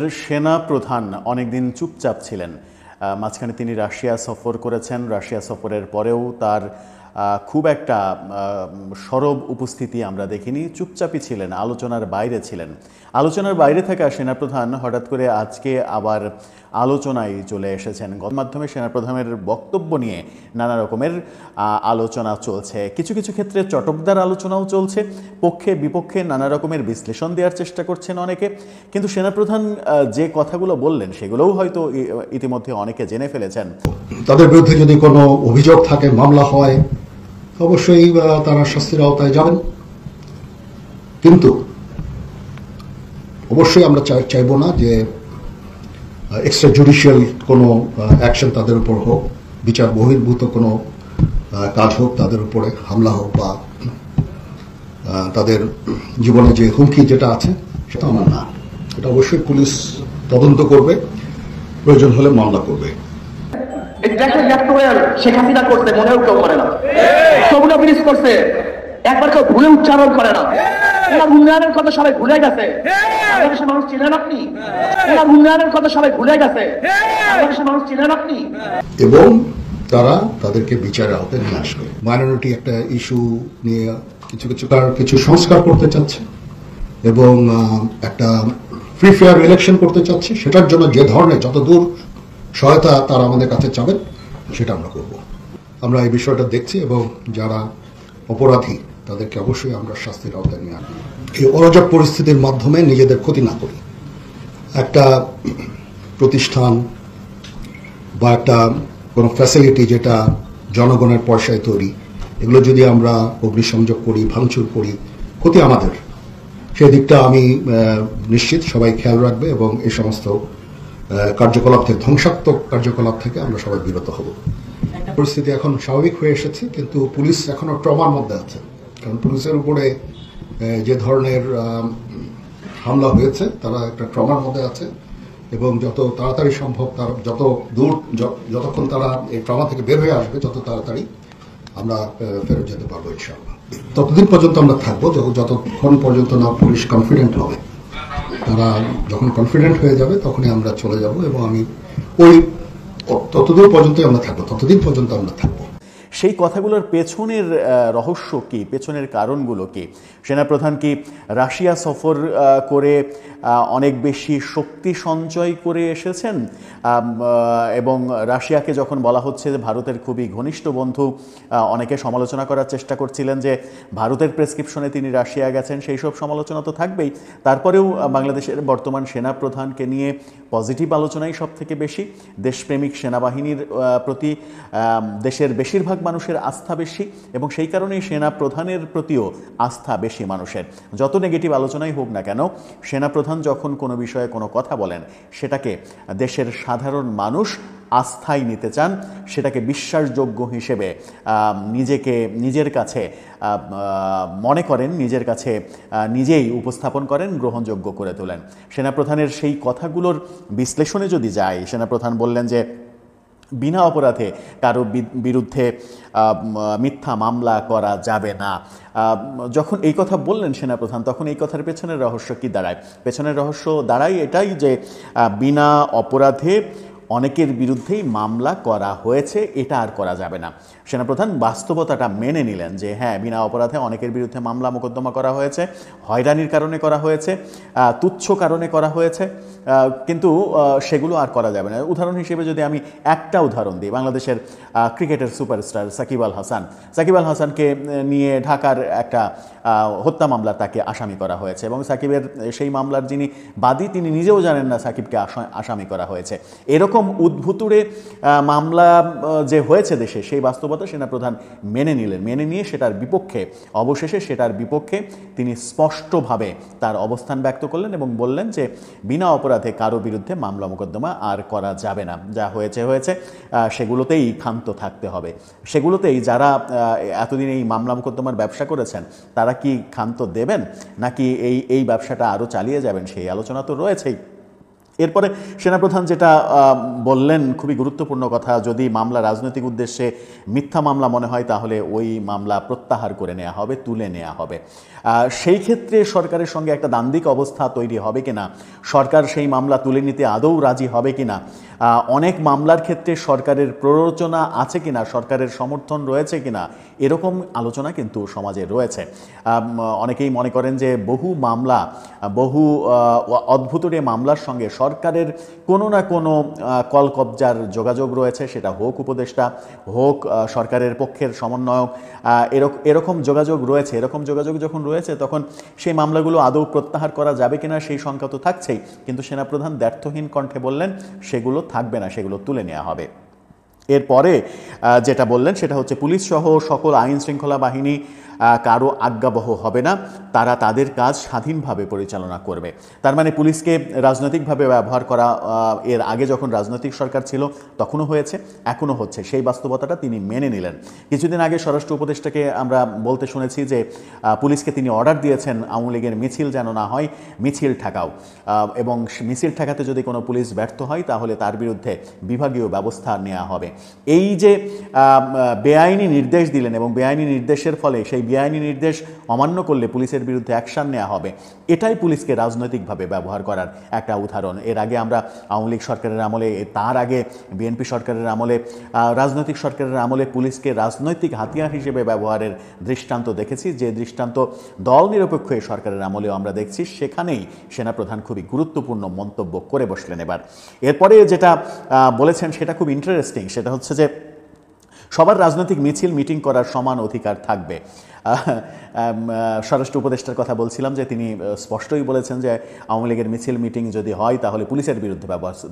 সেনা প্রধান অনেকদিন চুপচাপ ছিলেন। মাঝখানে তিনি রাশিয়া সফর করেছেন। রাশিয়া সফরের পরেও তার খুব একটা সরব উপস্থিতি আমরা দেখিনি। চুপচাপই ছিলেন, আলোচনার বাইরে ছিলেন। আলোচনার বাইরে থাকা সেনাপ্রধান হঠাৎ করে আজকে আবার আলোচনায় চলে এসেছেন। গণমাধ্যমে সেনাপ্রধানের বক্তব্য নিয়ে নানা রকমের আলোচনা চলছে। কিছু কিছু ক্ষেত্রে চটকদার আলোচনাও চলছে, পক্ষে বিপক্ষে নানা রকমের বিশ্লেষণ দেওয়ার চেষ্টা করছেন অনেকে। কিন্তু সেনাপ্রধান যে কথাগুলো বললেন সেগুলোও হয়তো ইতিমধ্যে অনেকে জেনে ফেলেছেন। তাদের বিরুদ্ধে যদি কোনো অভিযোগ থাকে, মামলা হয়, অবশ্যই তারা শাস্তির আওতায় যাবেন। কিন্তু অবশ্যই আমরা চাইব না যে এক্সট্রা জুডিশিয়াল কোনো অ্যাকশন তাদের উপর হোক, বিচার বহির্ভূত কোনো কাজ হোক, তাদের উপরে হামলা হোক, বা তাদের জীবনে যে হুমকি যেটা আছে সেটা আমার না। এটা অবশ্যই পুলিশ তদন্ত করবে, প্রয়োজন হলে মামলা করবে। শেখ হাসিনা করছে, মনেও কেউ করে না। সবুনা ব্রিজ করছে, একবার কেউ ভুলে উচ্চারণ করে না। ওনার উন্নয়নের কথা সবাই ভুলে গেছে। বাংলাদেশের মানুষ চিনেন আপনি? ওনার উন্নয়নের কথা সবাই ভুলে গেছে। বাংলাদেশের মানুষ চিনেন আপনি? এবং তারা তাদেরকে বিচারের আওতায় নিয়ে আসবে। মাইনরিটি একটা ইস্যু নিয়ে কিছু সংস্কার করতে চাচ্ছে এবং একটা ফ্রি ফেয়ার ইলেকশন করতে চাচ্ছে। সেটার জন্য যে ধরনের যতদূর সহায়তা তারা আমাদের কাছে চাবেন সেটা আমরা করব। আমরা এই বিষয়টা দেখছি এবং যারা অপরাধী তাদেরকে অবশ্যই আমরা শাস্তির আওতায় নিয়ে আনব। এই অরাজক পরিস্থিতির মাধ্যমে নিজেদের ক্ষতি না করি। একটা প্রতিষ্ঠান বা একটা কোনো ফ্যাসিলিটি যেটা জনগণের পয়সায় তৈরি, এগুলো যদি আমরা অগ্নিসংযোগ করি, ভাঙচুর করি, ক্ষতি আমাদের। সেই দিকটা আমি নিশ্চিত সবাই খেয়াল রাখবে এবং এই সমস্ত কার্যকলাপ থেকে, ধ্বংসাত্মক কার্যকলাপ থেকে আমরা সবাই বিরত হব। পরিস্থিতি এখন স্বাভাবিক হয়ে এসেছে, কিন্তু পুলিশ এখনো ট্রমার মধ্যে আছে। কারণ পুলিশের উপরে যে ধরনের হামলা হয়েছে, তারা একটা ট্রমার মধ্যে আছে এবং যত তাড়াতাড়ি সম্ভব, তার যতক্ষণ তারা এই ট্রমা থেকে বের হয়ে আসবে, যত তাড়াতাড়ি আমরা ফেরত যেতে পারবো ইনশাআল্লাহ। ততদিন পর্যন্ত আমরা থাকবো যতক্ষণ পর্যন্ত না পুলিশ কনফিডেন্ট হবে। তারা যখন কনফিডেন্ট হয়ে যাবে তখনই আমরা চলে যাব এবং আমি ততদূর পর্যন্তই আমরা থাকবো, ততদিন পর্যন্ত আমরা থাকবো। সেই কথাগুলোর পেছনের রহস্য কি, পেছনের কারণগুলো কি? সেনাপ্রধান কি রাশিয়া সফর করে অনেক বেশি শক্তি সঞ্চয় করে এসেছেন? এবং রাশিয়াকে যখন বলা হচ্ছে যে ভারতের খুবই ঘনিষ্ঠ বন্ধু, অনেকে সমালোচনা করার চেষ্টা করছিলেন যে ভারতের প্রেসক্রিপশনে তিনি রাশিয়া গেছেন। সেই সব সমালোচনা তো থাকবেই। তারপরেও বাংলাদেশের বর্তমান সেনাপ্রধানকে নিয়ে পজিটিভ আলোচনাই সব থেকে বেশি। দেশপ্রেমিক সেনাবাহিনীর প্রতি দেশের বেশিরভাগ মানুষের আস্থা বেশি এবং সেই কারণেই সেনাপ্রধানের প্রতিও আস্থা বেশি মানুষের। যত নেগেটিভ আলোচনাই হোক না কেন, সেনাপ্রধান যখন কোনো বিষয়ে কোনো কথা বলেন, সেটাকে দেশের সাধারণ মানুষ আস্থায় নিতে চান, সেটাকে বিশ্বাসযোগ্য হিসেবে নিজের কাছে মনে করেন, নিজের কাছে নিজেই উপস্থাপন করেন, গ্রহণযোগ্য করে তোলেন। সেনাপ্রধানের সেই কথাগুলোর বিশ্লেষণে যদি যাই, সেনাপ্রধান বললেন যে বিনা অপরাধে কারো বিরুদ্ধে মিথ্যা মামলা করা যাবে না। যখন এই কথা বললেন সেনাপ্রধান, তখন এই কথার পেছনের রহস্য কি দাঁড়ায়? পেছনের রহস্য দাঁড়ায় এটাই যে বিনা অপরাধে অনেকের বিরুদ্ধেই মামলা করা হয়েছে, এটা আর করা যাবে না। সেনাপ্রধান বাস্তবতাটা মেনে নিলেন যে হ্যাঁ, বিনা অপরাধে অনেকের বিরুদ্ধে মামলা মোকদ্দমা করা হয়েছে, হয়রানির কারণে করা হয়েছে, তুচ্ছ কারণে করা হয়েছে, কিন্তু সেগুলো আর করা যাবে না। উদাহরণ হিসেবে যদি আমি একটা উদাহরণ দিই, বাংলাদেশের ক্রিকেটের সুপারস্টার সাকিব আল হাসানকে নিয়ে ঢাকার একটা হত্যা মামলা তাকে আসামি করা হয়েছে এবং সাকিবের সেই মামলার যিনি বাদী, তিনি নিজেও জানেন না সাকিবকে আসামি করা হয়েছে। এরকম উদ্ভুতুড়ে মামলা যে হয়েছে দেশে, সেই বাস্তবতা সেনাপ্রধান মেনে নিয়ে অবশেষে সেটার বিপক্ষে তিনি স্পষ্টভাবে তার অবস্থান ব্যক্ত করলেন এবং বললেন যে বিনা অপরাধে কারো বিরুদ্ধে মামলা মোকদ্দমা আর করা যাবে না। যা হয়েছে, সেগুলোতেই ক্ষান্ত থাকতে হবে। সেগুলোতেই যারা এতদিন এই মামলা মোকদ্দমার ব্যবসা করেছেন, তারা কি ক্ষান্ত দেবেন নাকি এই ব্যবসাটা আরও চালিয়ে যাবেন? সেই আলোচনা তো রয়েছেই। এরপরে সেনাপ্রধান যেটা বললেন খুবই গুরুত্বপূর্ণ কথা, যদি মামলা রাজনৈতিক উদ্দেশ্যে মিথ্যা মামলা মনে হয় তাহলে ওই মামলা প্রত্যাহার করে নেওয়া হবে, তুলে নেওয়া হবে। সেই ক্ষেত্রে সরকারের সঙ্গে একটা দ্বান্দ্বিক অবস্থা তৈরি হবে কিনা, সরকার সেই মামলা তুলে নিতে আদৌ রাজি হবে কিনা, অনেক মামলার ক্ষেত্রে সরকারের প্ররোচনা আছে কিনা, সরকারের সমর্থন রয়েছে কিনা, এরকম আলোচনা কিন্তু সমাজে রয়েছে। অনেকেই মনে করেন যে বহু মামলা, বহু অদ্ভুতরে মামলার সঙ্গে সরকারের কোনো না কোনো কলকবজার যোগাযোগ রয়েছে, সেটা হোক উপদেষ্টা, হোক সরকারের পক্ষের সমন্বয়ক, এরকম যোগাযোগ রয়েছে। এরকম যোগাযোগ যখন রয়েছে তখন সেই মামলাগুলো আদৌ প্রত্যাহার করা যাবে কিনা সেই শঙ্কা তো থাকছেই। কিন্তু সেনাপ্রধান দ্ব্যর্থহীন কণ্ঠে বললেন সেগুলো থাকবে না, সেগুলো তুলে নেওয়া হবে। এরপরে যেটা বললেন সেটা হচ্ছে পুলিশ সহ সকল আইন শৃঙ্খলা বাহিনী কারো আজ্ঞাবহ হবে না, তারা তাদের কাজ স্বাধীনভাবে পরিচালনা করবে। তার মানে পুলিশকে রাজনৈতিকভাবে ব্যবহার করা এর আগে যখন রাজনৈতিক সরকার ছিল তখনও হয়েছে, এখনও হচ্ছে, সেই বাস্তবতাটা তিনি মেনে নিলেন। কিছুদিন আগে স্বরাষ্ট্র উপদেষ্টাকে আমরা বলতে শুনেছি যে পুলিশকে তিনি অর্ডার দিয়েছেন আওয়ামী লীগের মিছিল যেন না হয়, মিছিল ঠেকাও, এবং মিছিল ঠেকাতে যদি কোনো পুলিশ ব্যর্থ হয় তাহলে তার বিরুদ্ধে বিভাগীয় ব্যবস্থা নেওয়া হবে। এই যে বেআইনি নির্দেশ দিলেন এবং বেআইনি নির্দেশের ফলে সেই বেআইনি নির্দেশ অমান্য করলে পুলিশের বিরুদ্ধে অ্যাকশন নেওয়া হবে, এটাই পুলিশকে রাজনৈতিকভাবে ব্যবহার করার একটা উদাহরণ। এর আগে আমরা আওয়ামী লীগ সরকারের আমলে, তার আগে বিএনপি সরকারের আমলে, রাজনৈতিক সরকারের আমলে পুলিশকে রাজনৈতিক হাতিয়ার হিসেবে ব্যবহারের দৃষ্টান্ত দেখেছি, যে দৃষ্টান্ত দল নিরপেক্ষ এই সরকারের আমলেও আমরা দেখছি। সেখানেই সেনাপ্রধান খুবই গুরুত্বপূর্ণ মন্তব্য করে বসলেন। এবার এরপরে যেটা বলেছেন সেটা খুব ইন্টারেস্টিং, সেটা হচ্ছে যে সবার রাজনৈতিক মিছিল মিটিং করার সমান অধিকার থাকবে। স্বরাষ্ট্র উপদেষ্টার কথা বলছিলাম যে তিনি স্পষ্টই বলেছেন যে আওয়ামী লীগের মিছিল মিটিং যদি হয় তাহলে পুলিশের বিরুদ্ধে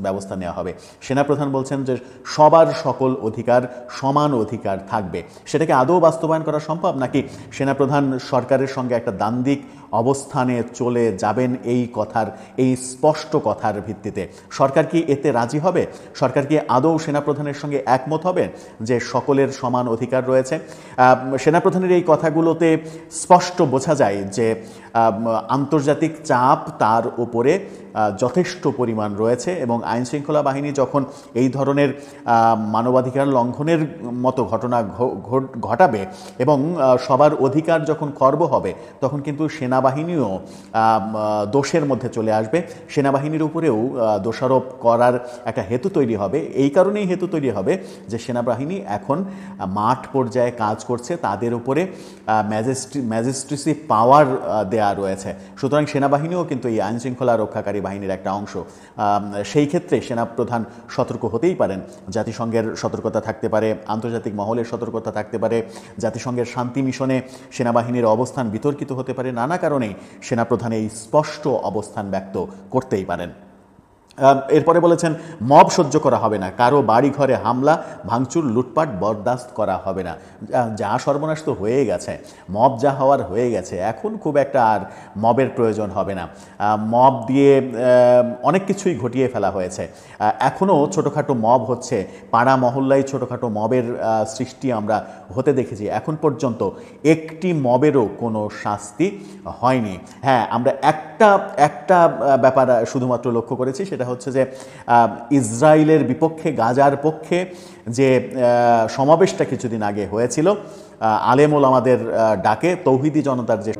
ব্যবস্থা নেওয়া হবে। সেনাপ্রধান বলছেন যে সবার সকল অধিকার, সমান অধিকার থাকবে। সেটাকে আদৌ বাস্তবায়ন করা সম্ভব, নাকি সেনাপ্রধান সরকারের সঙ্গে একটা দ্বান্দ্বিক অবস্থানে চলে যাবেন এই কথার, এই স্পষ্ট কথার ভিত্তিতে? সরকার কি এতে রাজি হবে? সরকার কি আদৌ সেনাপ্রধানের সঙ্গে একমত হবে যে সকলের সমান অধিকার রয়েছে? সেনাপ্রধানের এই কথাগুলোতে স্পষ্ট বোঝা যায় যে আন্তর্জাতিক চাপ তার উপরে যথেষ্ট পরিমাণ রয়েছে, এবং আইন শৃঙ্খলা বাহিনী যখন এই ধরনের মানবাধিকার লঙ্ঘনের মতো ঘটনা ঘটাবে এবং সবার অধিকার যখন খর্ব হবে, তখন কিন্তু সেনাবাহিনীও দোষের মধ্যে চলে আসবে। সেনাবাহিনীর উপরেও দোষারোপ করার একটা হেতু তৈরি হবে। এই কারণেই হেতু তৈরি হবে যে সেনাবাহিনী এখন মাঠ পর্যায়ে কাজ করছে, তাদের উপরে ম্যাজিস্ট্রেসি পাওয়ার দেয়া রয়েছে। সুতরাং সেনাবাহিনীও কিন্তু এই আইন শৃঙ্খলা রক্ষাকারী বাহিনীর একটা অংশ। সেই ক্ষেত্রে সেনাপ্রধান সতর্ক হতেই পারেন। জাতিসংঘের সতর্কতা থাকতে পারে, আন্তর্জাতিক মহলের সতর্কতা থাকতে পারে, জাতিসংঘের শান্তি মিশনে সেনাবাহিনীর অবস্থান বিতর্কিত হতে পারে। নানা কারণে সেনাপ্রধান এই স্পষ্ট অবস্থান ব্যক্ত করতেই পারেন। এরপরে বলেছেন মব সহ্য করা হবে না, কারো বাড়ি ঘরে হামলা ভাঙচুর লুটপাট বরদাস্ত করা হবে না। যা সর্বনাশ তো হয়ে গেছে, মব যা হওয়ার হয়ে গেছে, এখন খুব একটা আর মবের প্রয়োজন হবে না। মব দিয়ে অনেক কিছুই ঘটিয়ে ফেলা হয়েছে। এখনও ছোটোখাটো মব হচ্ছে, পাড়া মহল্লায় ছোটোখাটো মবের সৃষ্টি আমরা হতে দেখেছি। এখন পর্যন্ত একটি মবেরও কোনো শাস্তি হয়নি। হ্যাঁ, আমরা একটা ব্যাপার শুধুমাত্র লক্ষ্য করেছি, সেটা হচ্ছে যে ইসরায়েলের বিপক্ষে, গাজার পক্ষে যে সমাবেশটা কিছুদিন আগে হয়েছিল, আলেম ওলামাদের ডাকে তৌহিদি জনতার যে